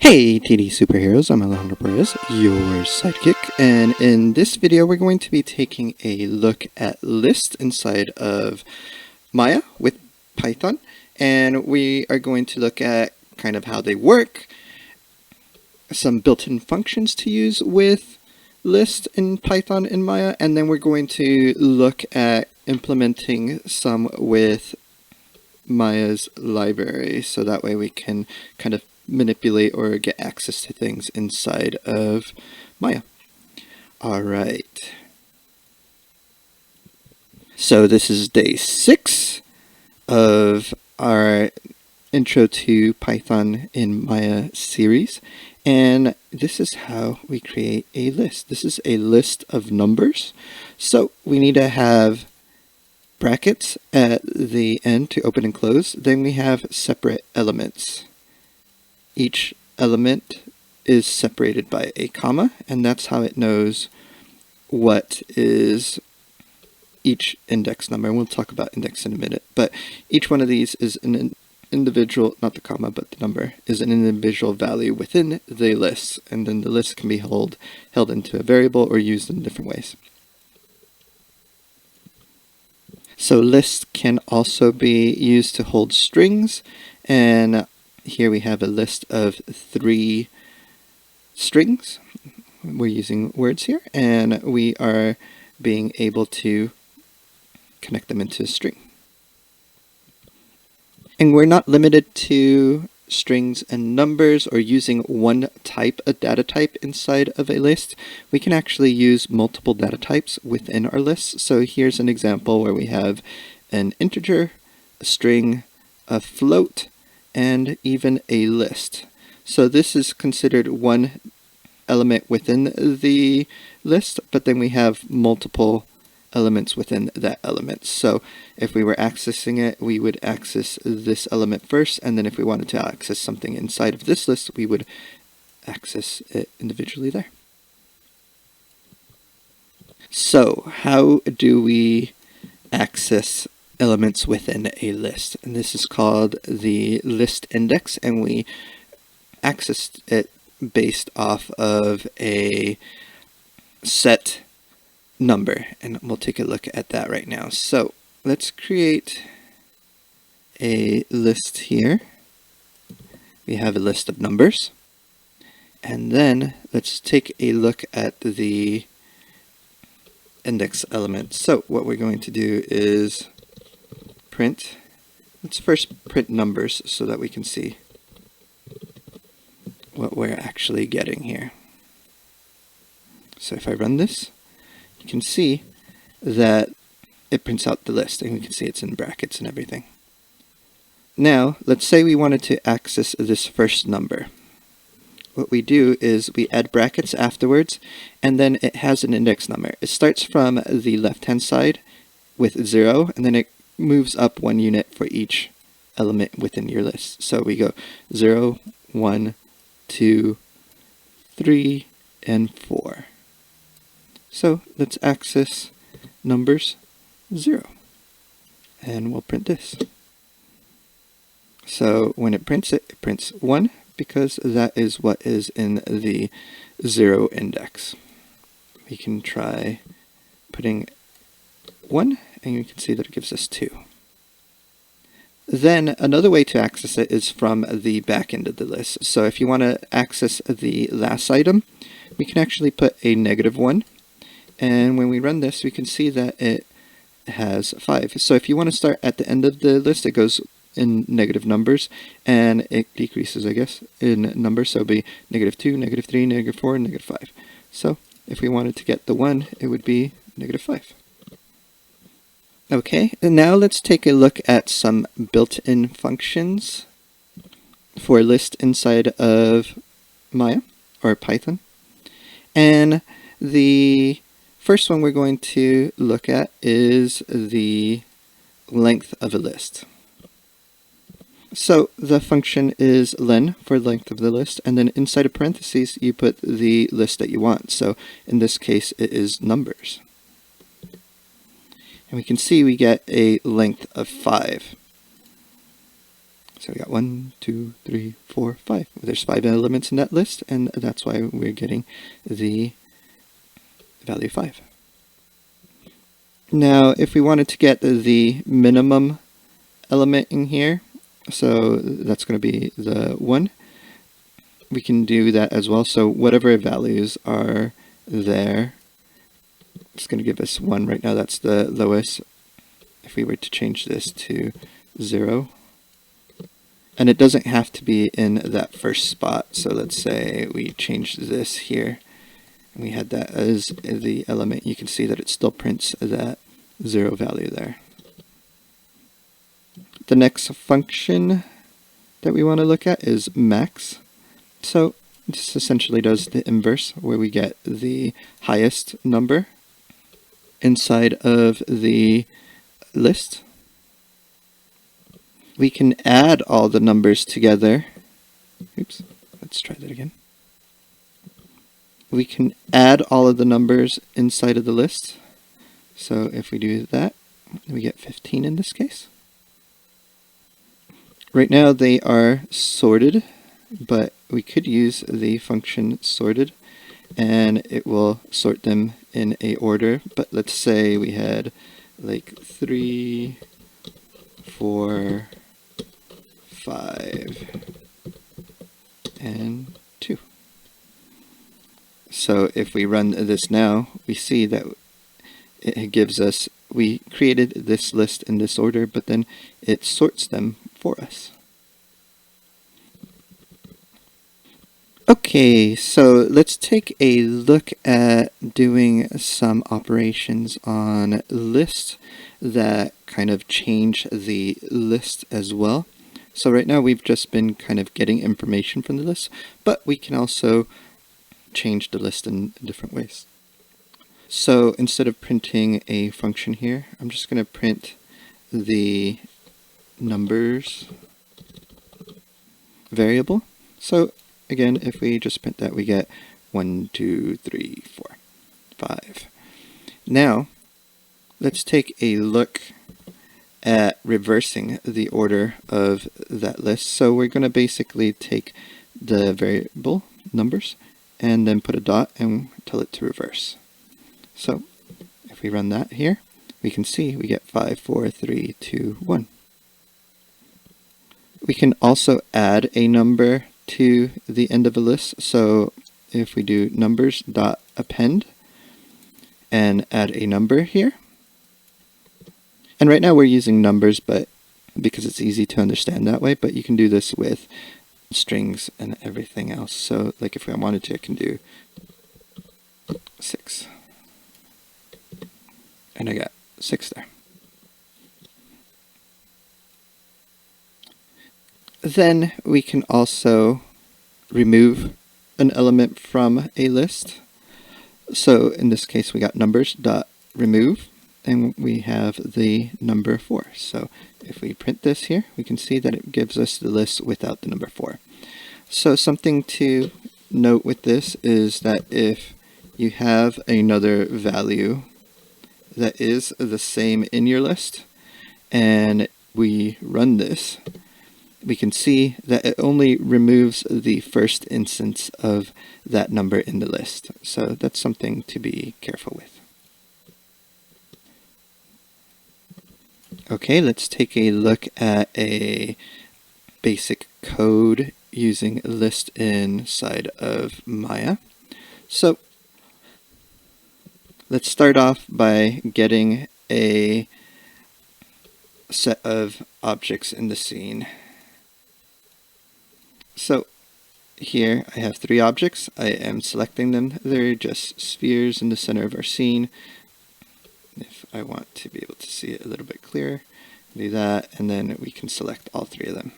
Hey TD Superheroes, I'm Alejandro Perez, your sidekick, and in this video we're going to be taking a look at lists inside of Maya with Python, and we are going to look at kind of how they work, some built-in functions to use with lists in Python and Maya, and then we're going to look at implementing some with Maya's library, so that way we can kind of manipulate or get access to things inside of Maya. Alright. So this is day 6 of our Intro to Python in Maya series, and this is how we create a list. This is a list of numbers, so we need to have brackets at the end to open and close. Then we have separate elements. Each element is separated by a comma, and that's how it knows what is each index number. And we'll talk about index in a minute, but each one of these is an individual, not the comma, but the number, is an individual value within the list, and then the list can be held into a variable or used in different ways. So lists can also be used to hold strings, and here we have a list of 3 strings. We're using words here, and we are being able to connect them into a string. And we're not limited to strings and numbers or using one type of data type inside of a list. We can actually use multiple data types within our lists. So here's an example where we have an integer, a string, a float, and even a list. So this is considered one element within the list, but then we have multiple elements within that element. So if we were accessing it, we would access this element first, and then if we wanted to access something inside of this list, we would access it individually there. So how do we access elements within a list? And this is called the list index, and we access it based off of a set number, and we'll take a look at that right now. So let's create a list here. We have a list of numbers, and then let's take a look at the index element. So what we're going to do is let's first print numbers so that we can see what we're actually getting here. So if I run this, you can see that it prints out the list, and we can see it's in brackets and everything. Now, let's say we wanted to access this first number. What we do is we add brackets afterwards, and then it has an index number. It starts from the left-hand side with 0, and then it moves up 1 unit for each element within your list. So we go 0, 1, 2, 3, and 4. So let's access numbers 0, and we'll print this. So when it prints 1, because that is what is in the 0 index. We can try putting 1, and you can see that it gives us 2. Then another way to access it is from the back end of the list. So if you want to access the last item, we can actually put a -1, and when we run this, we can see that it has 5. So if you want to start at the end of the list, it goes in negative numbers, and it decreases, I guess, in numbers. So it'll be -2, -3, -4, and -5. So if we wanted to get the 1, it would be -5. Okay, and now let's take a look at some built-in functions for a list inside of Maya or Python. And the first one we're going to look at is the length of a list. So the function is len for length of the list, and then inside of parentheses you put the list that you want. So in this case it is numbers. And we can see we get a length of 5. So we got 1, 2, 3, 4, 5. There's 5 elements in that list, and that's why we're getting the value 5. Now, if we wanted to get the minimum element in here, so that's going to be the 1, we can do that as well. So whatever values are there, it's going to give us 1 right now. That's the lowest. If we were to change this to 0, and it doesn't have to be in that first spot. So let's say we changed this here, and we had that as the element. You can see that it still prints that 0 value there. The next function that we want to look at is max. So this essentially does the inverse, where we get the highest number inside of the list. We can add all the numbers together. Oops, let's try that again. We can add all of the numbers inside of the list. So if we do that, we get 15 in this case. Right now they are sorted, but we could use the function sorted, and it will sort them in a order. But let's say we had like 3, 4, 5, and 2. So if we run this now, we see that it gives us, we created this list in this order, but then it sorts them for us. Okay, so let's take a look at doing some operations on lists that kind of change the list as well. So right now we've just been kind of getting information from the list, but we can also change the list in different ways. So instead of printing a function here, I'm just going to print the numbers variable. So again, if we just print that, we get 1, 2, 3, 4, 5. Now, let's take a look at reversing the order of that list. So we're going to basically take the variable numbers and then put a dot and tell it to reverse. So if we run that here, we can see we get 5, 4, 3, 2, 1. We can also add a number to the end of a list. So if we do numbers dot append and add a number here, and right now we're using numbers, but because it's easy to understand that way, but you can do this with strings and everything else. So like if I wanted to, I can do 6, and I got 6 there. Then we can also remove an element from a list. So in this case, we got numbers dot remove, and we have the number 4. So if we print this here, we can see that it gives us the list without the number 4. So something to note with this is that if you have another value that is the same in your list, and we run this, we can see that it only removes the first instance of that number in the list. So that's something to be careful with. Okay, let's take a look at a basic code using a list inside of Maya. So let's start off by getting a set of objects in the scene. So here I have 3 objects. I am selecting them. They're just spheres in the center of our scene. If I want to be able to see it a little bit clearer, do that, and then we can select all 3 of them.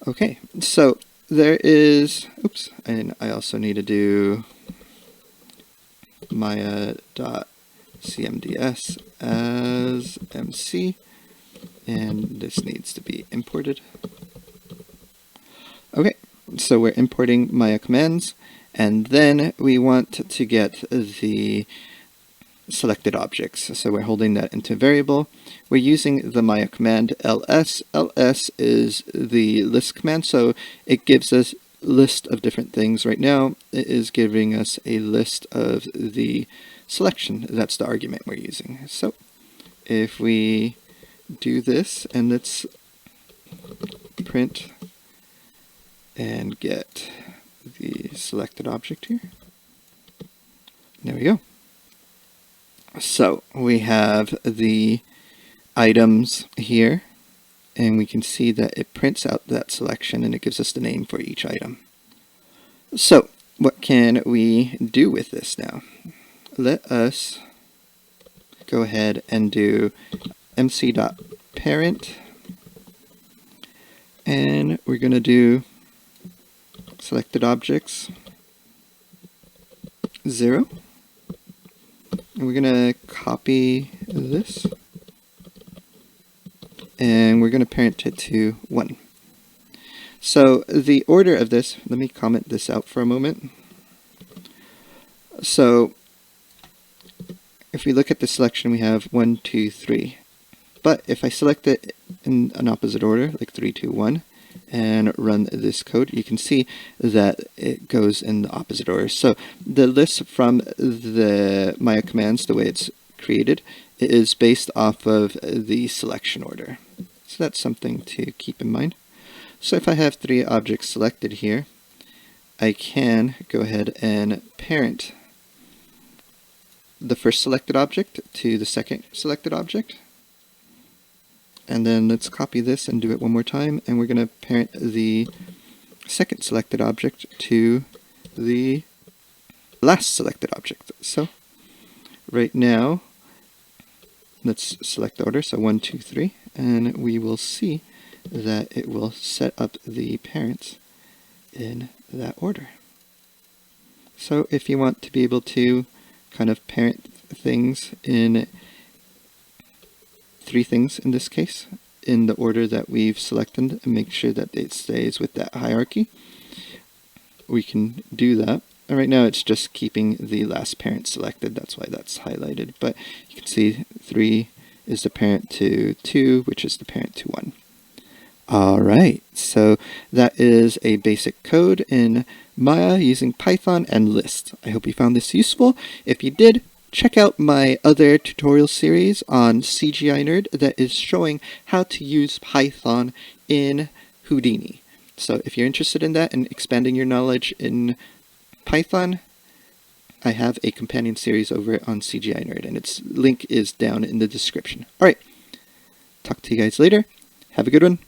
Okay, so there is, oops, and I also need to do Maya.cmds as MC, and this needs to be imported. Okay, so we're importing Maya commands, and then we want to get the selected objects. So we're holding that into variable. We're using the Maya command ls. ls is the list command, so it gives us a list of different things. Right now, it is giving us a list of the selection. That's the argument we're using. So if we do this, and let's print and get the selected object here. There we go. So we have the items here, and we can see that it prints out that selection and it gives us the name for each item. So what can we do with this now? Let us go ahead and do mc.parent, and we're going to do selected objects 0. And we're going to copy this, and we're going to parent it to 1. So the order of this, let me comment this out for a moment. So if we look at the selection, we have 1, 2, 3. But if I select it in an opposite order, like 3, 2, 1, and run this code, you can see that it goes in the opposite order. So the list from the Maya commands, the way it's created, is based off of the selection order. So that's something to keep in mind. So if I have 3 objects selected here, I can go ahead and parent the first selected object to the second selected object. And then let's copy this and do it one more time, and we're going to parent the second selected object to the last selected object. So right now, let's select the order, so 1, 2, 3, and we will see that it will set up the parents in that order. So if you want to be able to kind of parent things in 3 things in this case, in the order that we've selected, and make sure that it stays with that hierarchy, we can do that. And right now it's just keeping the last parent selected, that's why that's highlighted. But you can see 3 is the parent to 2, which is the parent to 1. Alright, so that is a basic code in Maya using Python and List. I hope you found this useful. If you did, check out my other tutorial series on CGI Nerd that is showing how to use Python in Houdini. So if you're interested in that and expanding your knowledge in Python, I have a companion series over on CGI Nerd, and its link is down in the description. Alright, talk to you guys later. Have a good one.